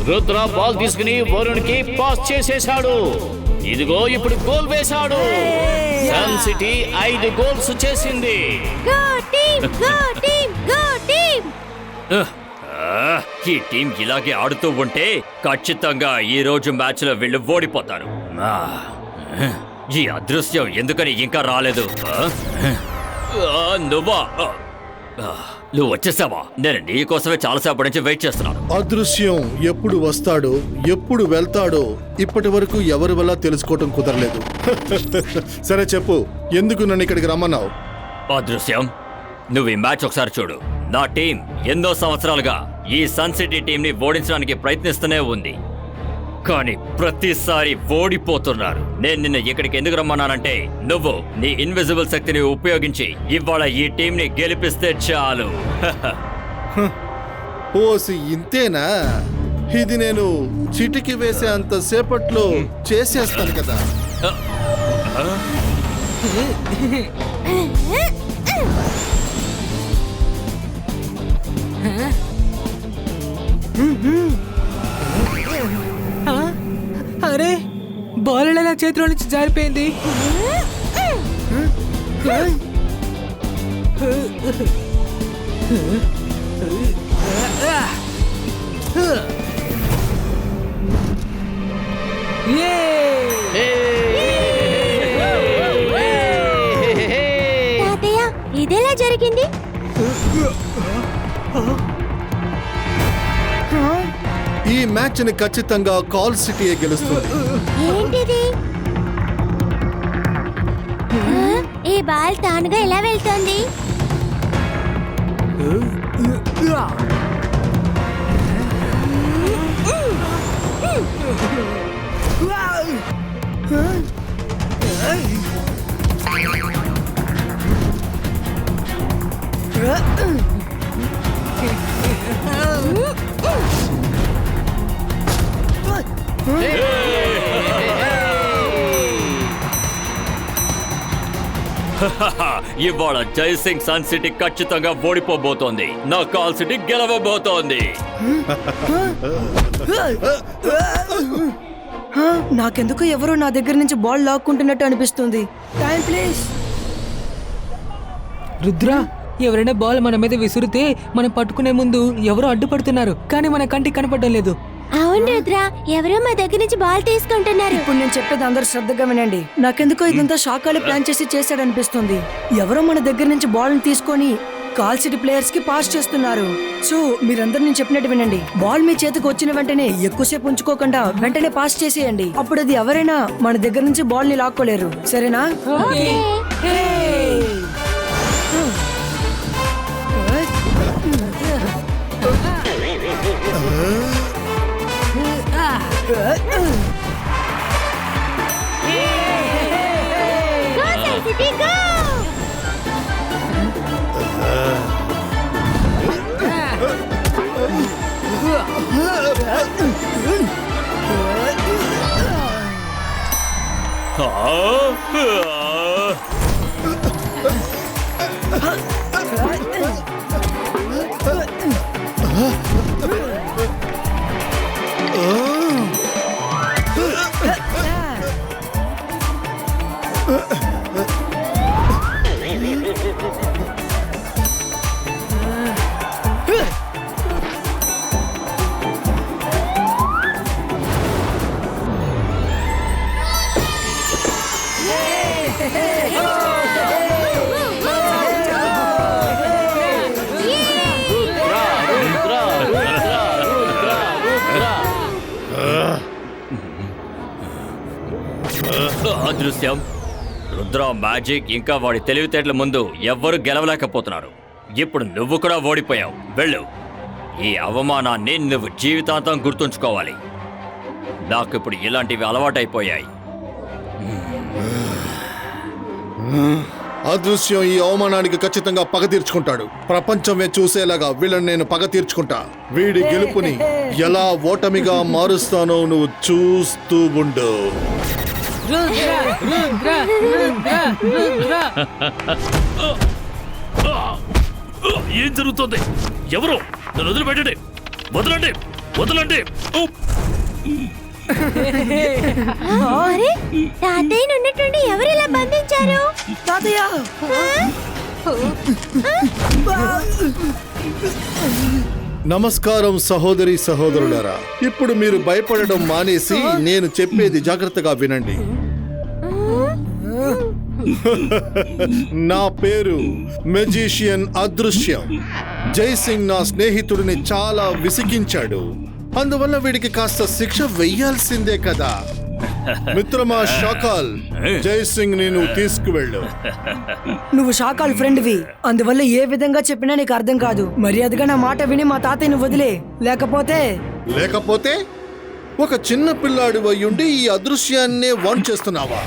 Rudra ball తీసుకుని వరుణ్ కి pass చేసేశాడు. ఇదిగో ఇప్పుడు గోల్ వేశాడు. సన్ సిటీ 5 గోల్స్ చేసింది. ఈ టీం ఇలాగే ఆడుతూ ఉంటే ఖచ్చితంగా ఈ రోజు మ్యాచ్ లో వీళ్ళు ఓడిపోతారు. ఈ అదృశ్యం ఎందుకని ఇంకా రాలేదు? నువ్వు వచ్చేసావా? నేను నీకోసమే చాలాసేపటి నుంచి వెయిట్ చేస్తున్నాను. అదృశ్యం ఎప్పుడు వస్తాడో ఎప్పుడు వెళ్తాడో ఇప్పటి వరకు ఎవరి వల్ల తెలుసుకోవటం కుదరలేదు. సరే చెప్పు, ఎందుకు నన్ను ఇక్కడికి రమ్మన్నావు? అదృశ్యం, నువ్వు ఈ మ్యాచ్ ఒకసారి చూడు. నా టీం ఎన్నో సంవత్సరాలుగా ఈ సన్ సిటీ టీం ని ఓడించడానికి ప్రయత్నిస్తూనే ఉంది, కానీ ప్రతిసారి ఓడిపోతున్నారు. నేను నిన్న ఇక్కడికి ఎందుకు రమ్మన్నానంటే నువ్వు నీ ఇన్విజిబుల్ శక్తిని ఉపయోగించి ఇవాళ ఈ టీం ని గెలిపిస్తే చాలు. ఓసి ఇంతేనా? ఇది నేను చిటికి వేసే అంత సేపట్లో చేసేస్తాను కదా. అరే, బాల్ నా చేతిలో నుంచి జారిపోయింది. ఇదేలా జరిగింది? ఈ మ్యాచ్ ని ఖచ్చితంగా కాల్ సిటీయే గెలుస్తుంది. ఏంటిది? ఈ బాల్ తానుగా ఎలా వెళ్తోంది? ఇవాళ జైసింగ్ సన్ సిటీ ఖచ్చితంగా ఓడిపోబోతోంది. నా కాల్ సిటీ గెలవబోతోంది. నాకెందుకు ఎవరో నా దగ్గర నుంచి బాల్ లాక్కుంటున్నట్టు అనిపిస్తుంది. Time please. రుద్ర, ఎవరైనా బాల్ మన మీద విసిరితే మనం పట్టుకునే ముందు ఎవరో అడ్డుపడుతున్నారు, కానీ మన కంటికి కనపడడం లేదు. అవును రుద్ర, ఎవరో మా దగ్గర నుంచి బాల్ తీసుకుంటున్నారు. ఇప్పుడు నేను చెప్పేది అందరూ శ్రద్ధగా వినండి. నాకెందుకో ఇదంతా షాకాలి ప్లాన్ చేసి చేశాడనిపిస్తుంది. ఎవరో మన దగ్గర నుంచి బాల్ ని తీసుకొని కాల్ సిటీ ప్లేయర్స్ కి పాస్ చేస్తున్నారు. సో మీరందరూ నేను చెప్పినట్టు వినండి. బాల్ మీ చేతికి వచ్చిన వెంటనే ఎక్కువసేపు ఉంచుకోకుండా వెంటనే పాస్ చేసేయండి. అప్పుడు అది ఎవరైనా మన దగ్గర నుంచి బాల్ ని లాక్కోలేరు. సరేనా? అదృశ్యం, రుద్ర మ్యాజిక్ ఇంకా వాడి తెలివితేటల ముందు ఎవ్వరు గెలవలేకపోతున్నారు. ఇప్పుడు నువ్వు కూడా ఓడిపోయావు. వెళ్ళు. ఈ అవమానాన్ని నువ్వు జీవితాంతం గుర్తుంచుకోవాలి. నాకు ఇప్పుడు ఇలాంటివి అలవాటైపోయాయి. అదృశ్యం ఈ అవమానానికి ఖచ్చితంగా పగ తీర్చుకుంటాడు. ప్రపంచమే చూసేలాగా వీళ్ళని నేను పగ తీర్చుకుంటా. వీడి గెలుపుని ఎలా ఓటమిగా మారుస్తానో నువ్వు చూస్తూ ఉండు. ఏం జరుగుతుంది? ఎవరు? నన్ను వదిలిపెట్టండి, వదలండి. వదలండి. అరే తాతయ్యను ఉన్నట్టుండి ఎవరు ఇలా బంధించారు? తాతయ్య నమస్కారం సహోదరి సహోదరులారా. ఇప్పుడు మీరు భయపడడం మానేసి నేను చెప్పేది జాగ్రత్తగా వినండి. నా పేరు మెజిషియన్ అదృశ్యం. జైసింగ్ నా స్నేహితుడిని చాలా విసిగించాడు. అందువల్ల వీడికి కాస్త శిక్ష వెయ్యాల్సిందే కదా. మిత్రమా షాకాల్, జైసింగ్ నేను తీసుకువెళ్ళు. నువ్వు షాకాల్ ఫ్రెండ్వి, అందువల్ల ఏ విధంగా చెప్పినా నీకు అర్థం కాదు. మర్యాదగా నా మాట విని మా తాతయ్యను వదిలే, లేకపోతే ఒక చిన్న పిల్లాడి అయ్యుండి ఈ అదృశ్యాన్నే వాన్ చేస్తున్నావా?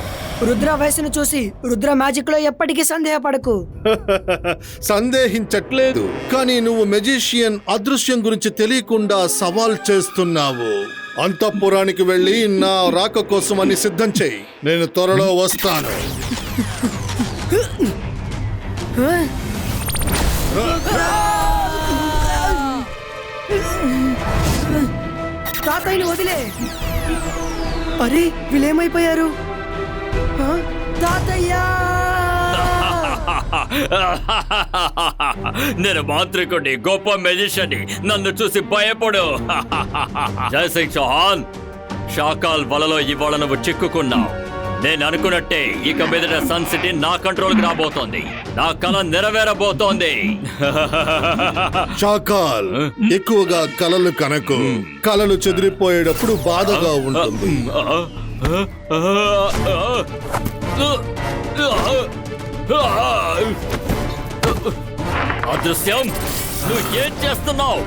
రుద్ర వయసును చూసి రుద్ర మ్యాజిక్ లో ఎప్పటికీ సందేహపడకు. సందేహించట్లేదు, కానీ నువ్వు మెజిషియన్ అదృశ్యం గురించి తెలియకుండా సవాల్ చేస్తున్నావు. అంతఃపురానికి వెళ్ళి నా రాక కోసం అని సిద్ధం చేయి. నేను త్వరలో వస్తాను. తాతయ్యను వదిలే. అరే వీళ్ళేమైపోయారు? తాతయ్య నేను మాంత్రికుడిని, గొప్ప మెజిషియన్ని. నన్ను చూసి భయపడు. జైసింగ్ చౌహాన్, షాకాల్ వలలో ఇవాళ నువ్వు చిక్కుకున్నావు. నేను అనుకున్నట్టే ఇక మీదట సన్ సిటీ నా కంట్రోల్కి రాబోతోంది. నా కళ నెరవేరబోతోంది. షాకాల్, ఎక్కువగా కలలు కనకు. కలలు చెదిరిపోయేటప్పుడు బాధగా ఉంటుంది. అదృశ్యం, నువ్వు ఏం చేస్తున్నావు?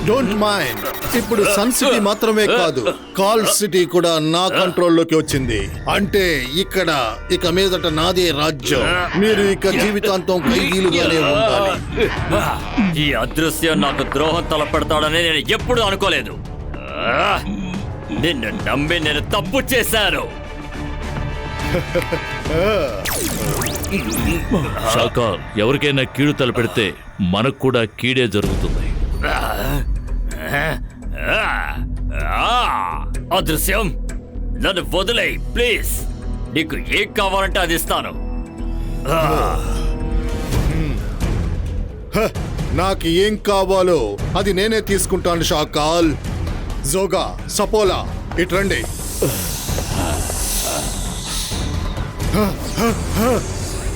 Don't mind. ఇప్పుడు సన్ సిటీ మాత్రమే కాదు, కాల్ సిటీ కూడా నా కంట్రోల్లోకి వచ్చింది. అంటే ఇక మీదట నాదే రాజ్యం. మీరు ఇక జీవితాంతం ఖైదీలుగానే ఉండాలి. ఈ అదృశ్యం నాకు ద్రోహం తలపెడతాడని నేను ఎప్పుడు అనుకోలేదు. నిన్ను నమ్మి నేను తప్పు చేశాను. షాకాల్, ఎవరికైనా కీడు తలపెడితే మనకు కూడా కీడే జరుగుతుంది. అదృశ్యం, నన్ను వదిలేయ్ ప్లీజ్. నీకు ఏం కావాలంటే అది ఇస్తాను. నాకు ఏం కావాలో అది నేనే తీసుకుంటాను షాకాల్. జోగా, సపోలా, ఇట్రండి.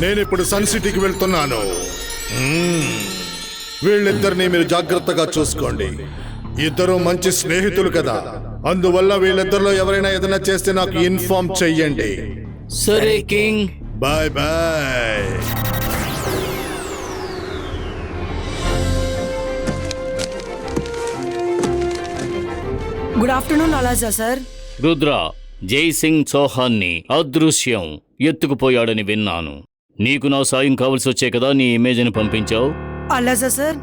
నేనిప్పుడు సన్ సిటీకి వెళ్తున్నాను. వీళ్ళిద్దరిని మీరు జాగ్రత్తగా చూసుకోండి. ఇద్దరు మంచి స్నేహితులు కదా, అందువల్ల వీళ్ళిద్దరిలో ఎవరైనా ఏదైనా చేస్తే నాకు ఇన్ఫార్మ్ చెయ్యండి. సరే king. Bye bye. Good afternoon Alaja sir. Rudra, Jaisingh చౌహాన్ని అదృశ్యం ఎత్తుకుపోయాడని విన్నాను. నీకు నా సాయం కావలసి వచ్చే కదా నీ ఇమేజ్ని పంపించావు. అలాజా సార్,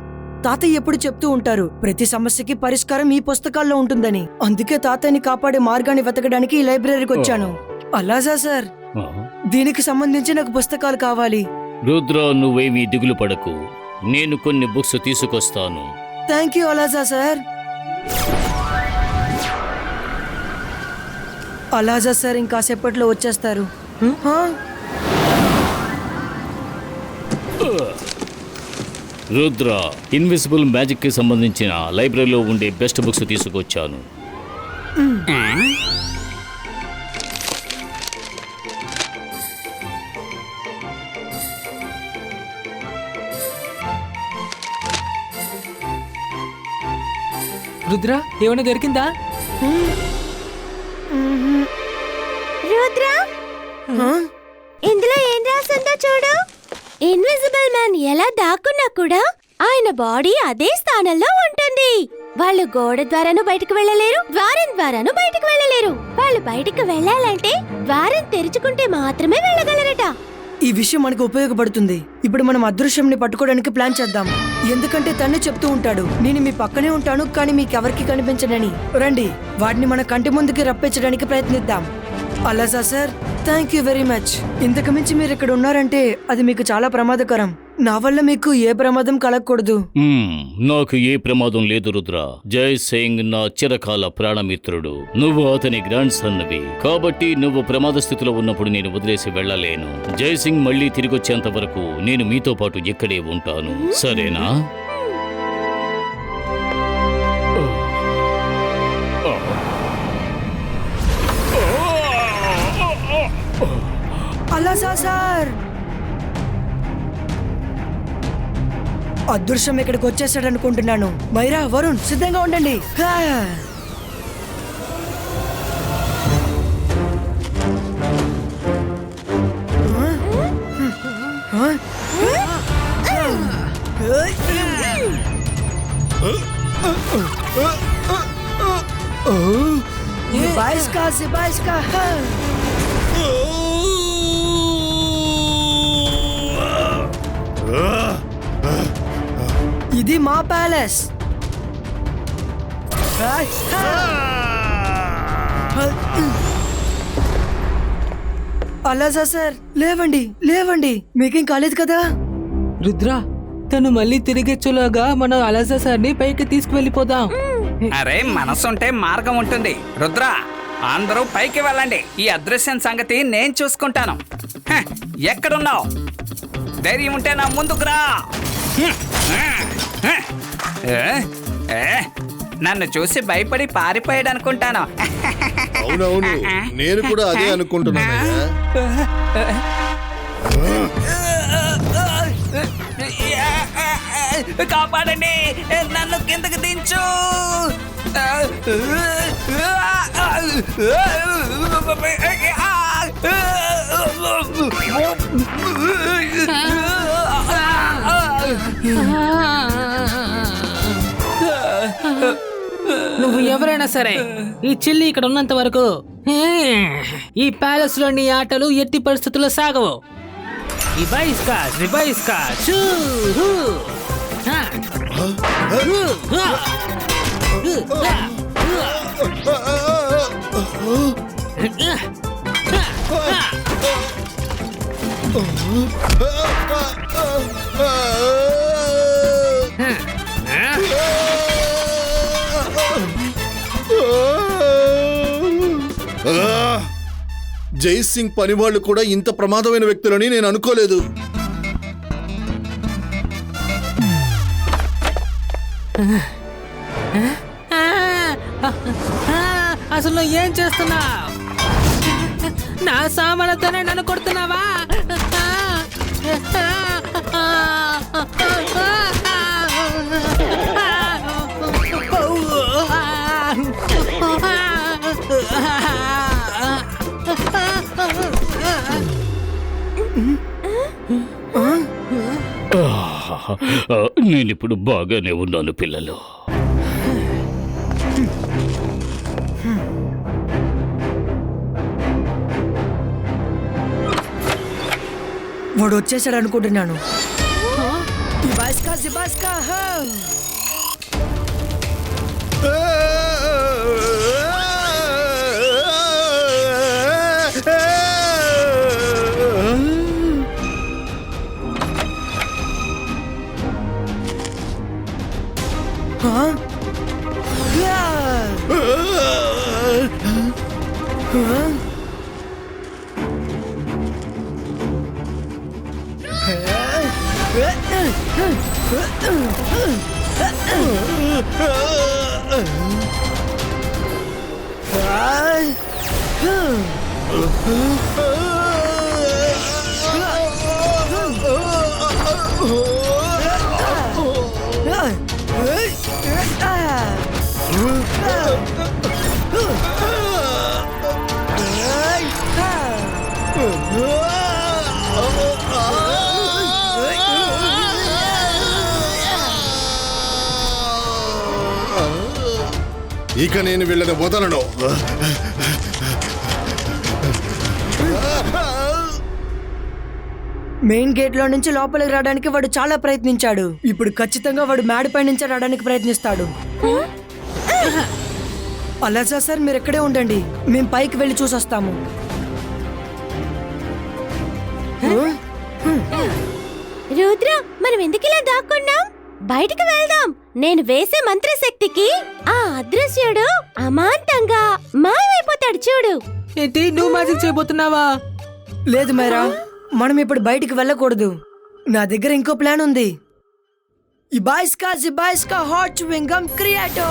తాతయ్య ఎప్పుడు చెప్తూ ఉంటారు ప్రతి సమస్యకి పరిష్కారం ఈ పుస్తకాల్లో ఉంటుందని. అందుకే తాతయ్యని కాపాడే మార్గాన్ని వెతకడానికి ఈ లైబ్రరీకి వచ్చాను. అలాజా సార్, దీనికి సంబంధించి నాకు పుస్తకాలు కావాలి. రుద్ర, నువ్వేమీ దిగులు పడకు, నేను కొన్ని బుక్స్ తీసుకొస్తాను. Thank you Alaja sir. Alaja sir ఇంకాసేపట్లో వచ్చేస్తారు. రుద్ర, ఇన్విజిబుల్ మ్యాజిక్ కి సంబంధించిన లైబ్రరీలో ఉండే బెస్ట్ బుక్స్ తీసుకొచ్చాను. రుద్ర, ఏమైనా దొరికిందా? రుద్ర, ఇందులో ఏం రాసిందో చూడు. ఇన్విజిబుల్ మ్యాన్ ఎలా దాక్కున్నా కూడా ఆయన బాడీ అదే స్థానంలో ఉంటుంది. వాళ్ళు గోడ ద్వారాను బయటకు వెళ్ళలేరు, ద్వారం ద్వారాను బయటకు వెళ్ళలేరు. వాళ్ళు బయటకు వెళ్ళాలంటే ద్వారం తెరుచుకుంటే మాత్రమే వెళ్ళగలరట. ఈ విషయం మనకు ఉపయోగపడుతుంది. ఇప్పుడు మనం అదృశ్యంని పట్టుకోవడానికి ప్లాన్ చేద్దాం. ఎందుకంటే తన్నే చెప్తూ ఉంటాడు, నేను మీ పక్కనే ఉంటాను కానీ మీకెవరికి కనిపించనని. రండి, వాడిని మన కంటి ముందుకి రప్పించడానికి ప్రయత్నిద్దాం. Alaja sir, thank you very much. ఇంతకు మించి మీరు ఇక్కడ ఉన్నారంటే అది మీకు చాలా ప్రమాదకరం. నా వల్ల మీకు ఏ ప్రమాదం కలగకూడదు. నాకు ఏ ప్రమాదం లేదు రుద్ర. జై సింగ్ నా చిరకాల ప్రాణమిత్రుడు. నువ్వు అతని గ్రాండ్ సన్నవి, కాబట్టి నువ్వు ప్రమాద స్థితిలో ఉన్నప్పుడు నేను వదిలేసి వెళ్ళలేను. జై సింగ్ మళ్ళీ తిరిగొచ్చేంత వరకు నేను మీతో పాటు ఇక్కడే ఉంటాను, సరేనా? అలా సార్, అదృశ్యం ఇక్కడికి వచ్చేసాడు అనుకుంటున్నాను. మైరా, వరుణ్ సిద్ధంగా ఉండండి. సిబాయిస్కా ఇది మా ప్యాలెస్. అలా సార్, లేవండి లేవండి, మీకేం కాలేదు కదా? రుద్ర, తను మళ్ళీ తిరిగొచ్చేలాగా మనం అలజా సార్ని పైకి తీసుకువెళ్ళిపోదాం. అరే, మనసుంటే మార్గం ఉంటుంది. రుద్ర, అందరూ పైకి వెళ్ళండి. ఈ అదృశ్యం సంగతి నేను చూసుకుంటాను. ఎక్కడున్నావు? ధైర్యం ఉంటే నా ముందుకు రా. నన్ను చూసి భయపడి పారిపోయాడు అనుకుంటాను. అవునవును, నేను కూడా అదే అనుకుంటున్నానయ్యా. కాపాడండి, నన్ను కిందకి దించు. నువ్వు ఎవరైనా సరే, ఈ చిల్లి ఇక్కడ ఉన్నంత వరకు ఈ ప్యాలెస్ లో నీ ఆటలు ఎట్టి పరిస్థితుల్లో సాగవు. జై సింగ్ పని వాళ్ళు కూడా ఇంత ప్రమాదమైన వ్యక్తులని నేను అనుకోలేదు. అసలు నువ్వు ఏం చేస్తున్నావు? నా సామాన్లతోనే నన్ను కొడుతున్నావా? నేనిప్పుడు బాగానే ఉన్నాను పిల్లలు. వాడు వచ్చేసాడు అనుకుంటున్నాను. ఇక నేను వీళ్ళని వదలను. మెయిన్ గేట్ లో నుంచి లోపలికి రావడానికి వాడు చాలా ప్రయత్నించాడు. ఇప్పుడు ఖచ్చితంగా వాడు మేడపై నుంచి రావడానికి ప్రయత్నిస్తాడు. అలజా సార్, మీరు ఎక్కడే ఉండండి, మేము పైకి వెళ్ళి చూసొస్తాము. రుద్ర మనం ఎందుకు ఇలా దాక్కున్నాం? బయటికి వెళ్దాం. నేను వేసే మంత్రశక్తికి ఆ అదృశ్యుడు అమాంతంగా మాయమైపోతాడు చూడు. ఏంటి నువ్వు మ్యాజిక్ చేయబోతున్నావా? లేదు మైరా, మనం ఇప్పుడు బయటికి వెళ్ళకూడదు. నా దగ్గర ఇంకో ప్లాన్ ఉంది. ఇబాయిస్కా హాట్ చ్యూయింగ్ గమ్ క్రియేటో.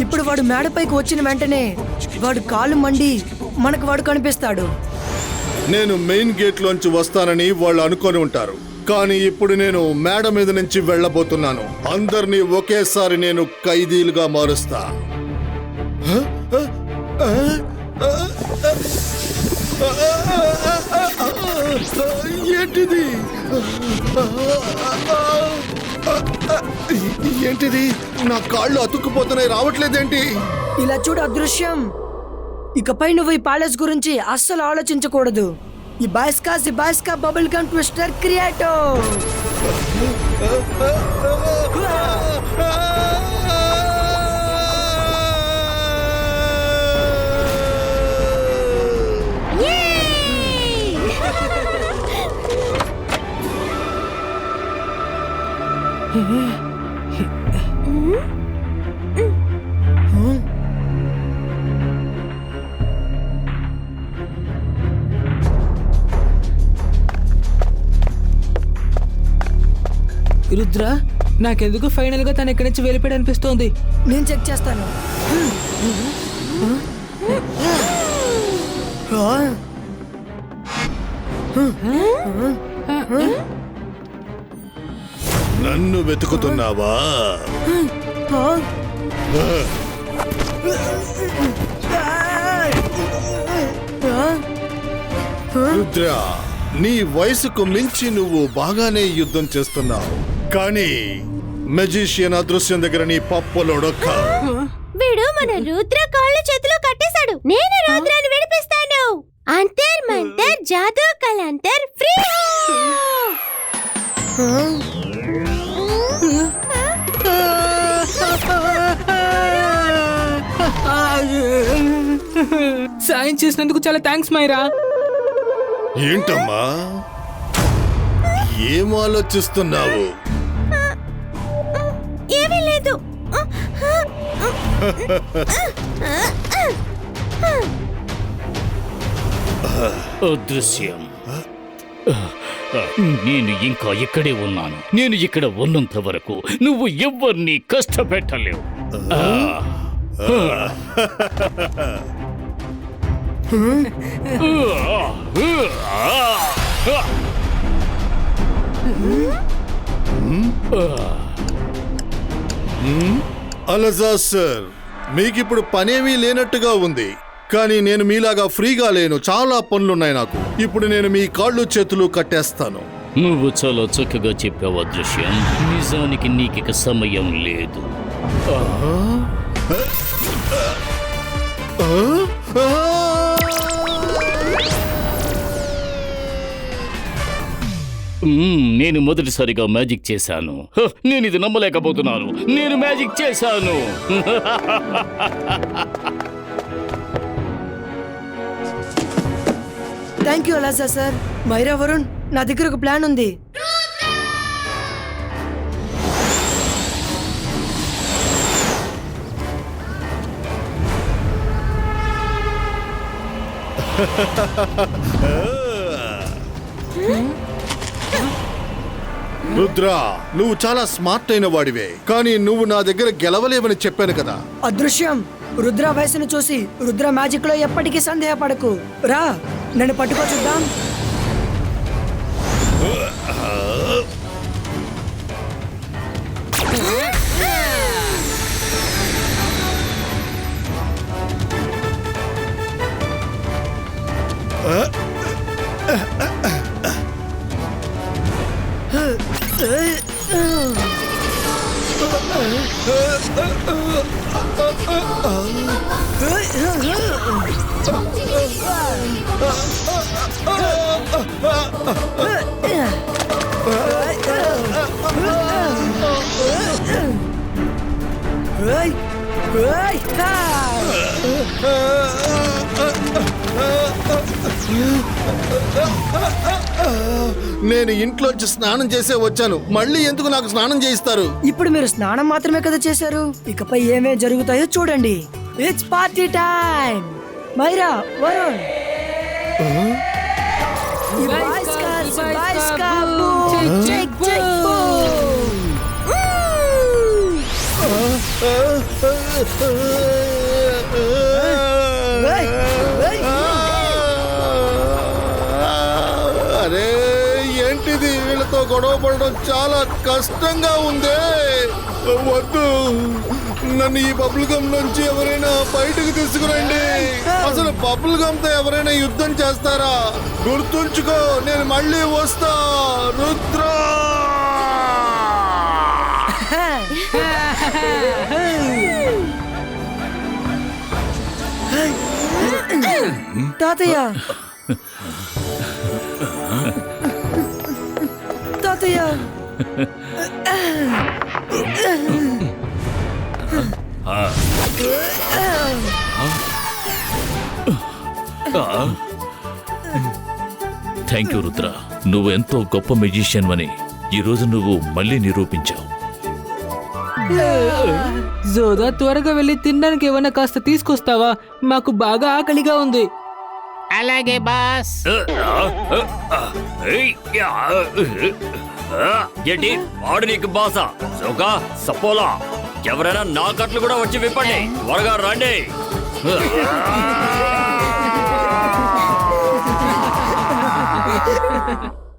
ఇప్పుడు వాడు మేడపైకి వచ్చిన వెంటనే వాడు కాలు మండి మనకు వాడు కనిపిస్తాడు. నేను మెయిన్ గేట్ లోంచి వస్తానని వాళ్ళు అనుకొని ఉంటారు, కానీ ఇప్పుడు నేను మేడ మీద నుంచి వెళ్ళబోతున్నాను. అందరినీ ఒకేసారి నేను ఖైదీలుగా మారుస్తా. ఏంటిది? ఏంటిది? నా కాళ్ళు అతుక్కుపోతున్నాయి, రావట్లేదేంటి? ఇలా చూడు అదృశ్యం, ఇకపై నువ్వు ఈ ప్యాలెస్ గురించి అస్సలు ఆలోచించకూడదు. ఇబాయిస్కా బబుల్ గమ్ ట్విస్టర్ క్రియేటో. రుద్ర, నాకెందుకు ఫైనల్ గా తను ఇక్కడి నుంచి వెళ్ళిపోయాడు అనిపిస్తోంది. నేను చెక్ చేస్తాను. నన్ను వెతుకుతున్నావా? రుద్ర, నీ వయసుకు మించి నువ్వు బాగానే యుద్ధం చేస్తున్నావు, కానీ మెజిషియన్ అదృశ్యం దగ్గర నీ పప్పులోడొక్క. వీడు మన రుద్ర కాళ్ళు చేతులు కట్టేశాడు. నేను రుద్రాన్ని విడిపిస్తాను. అంతర్ మంతర్ జాదూ కలంతర్ ఫ్రీ. సాయం చేసినందుకు చాలా థ్యాంక్స్ మైరా. ఏంటమ్మా ఏం ఆలోచిస్తున్నావు? ఏమీ లేదు. అదృశ్యం, నేను ఇంకా ఇక్కడే ఉన్నాను. నేను ఇక్కడ ఉన్నంత వరకు నువ్వు ఎవరిని కష్టపెట్టలేవు. అలజా సార్, మీకిప్పుడు పనేమీ లేనట్టుగా ఉంది, కానీ నేను మీలాగా ఫ్రీగా లేను. చాలా పనులున్నాయి నాకు. ఇప్పుడు నేను మీ కాళ్ళు చేతులు కట్టేస్తాను. నువ్వు చాలా చక్కగా చెప్పావు అదృశ్యం. నిజానికి నీకిక సమయం లేదు. నేను మొదటిసారిగా మ్యాజిక్ చేశాను. నేను ఇది నమ్మలేకపోతున్నాను. నేను మ్యాజిక్ చేశాను. Thank you Alaja sir. Myra, Varun, నా దగ్గర ఒక ప్లాన్ ఉంది. రుద్ర, నువ్వు చాలా స్మార్ట్ అయిన వాడివే, కానీ నువ్వు నా దగ్గర గెలవలేవని చెప్పాను కదా. అదృశ్యం, రుద్ర వయసును చూసి రుద్ర మ్యాజిక్ లో ఎప్పటికీ సందేహపడకు. రా, నన్ను పట్టుకో చూద్దాం. నేను ఇంట్లోంచి స్నానం చేసే వచ్చాను, మళ్ళీ ఎందుకు నాకు స్నానం చేయిస్తారు? ఇప్పుడు మీరు స్నానం మాత్రమే కదా చేశారు, ఇకపై ఏమేం జరుగుతాయో చూడండి. It's party time. Myra, Varun, ఈ boys cars, boys car, boom, check check boom. ఏయ్, ఏయ్. అరే ఏంటిది, వీళ్ళతో గొడవ పడడం చాలా కష్టంగా ఉంది. వద్దు, నన్ను ఈ బబుల్ గమ్ నుంచి ఎవరైనా బయటకు తీసుకురండి. అసలు బబుల్ గమ్ తో ఎవరైనా యుద్ధం చేస్తారా? గుర్తుంచుకో, నేను మళ్ళీ వస్తా. రుద్ర, తాతయ్య, తాతయ్య, థ్యాంక్ యూ రుద్ర, నువ్వు ఎంతో గొప్ప మెజిషియన్ అని ఈరోజు నువ్వు మళ్ళీ నిరూపించావు. జోదా, త్వరగా వెళ్ళి తినడానికి ఏమన్నా కాస్త తీసుకొస్తావా? మాకు బాగా ఆకలిగా ఉంది. అలాగే బాస్. ఏంటి వాడు నీకు బాసా? సోకా, సపోలా, ఎవరైనా నా కట్లు కూడా వచ్చి విప్పండి, త్వరగా రండి.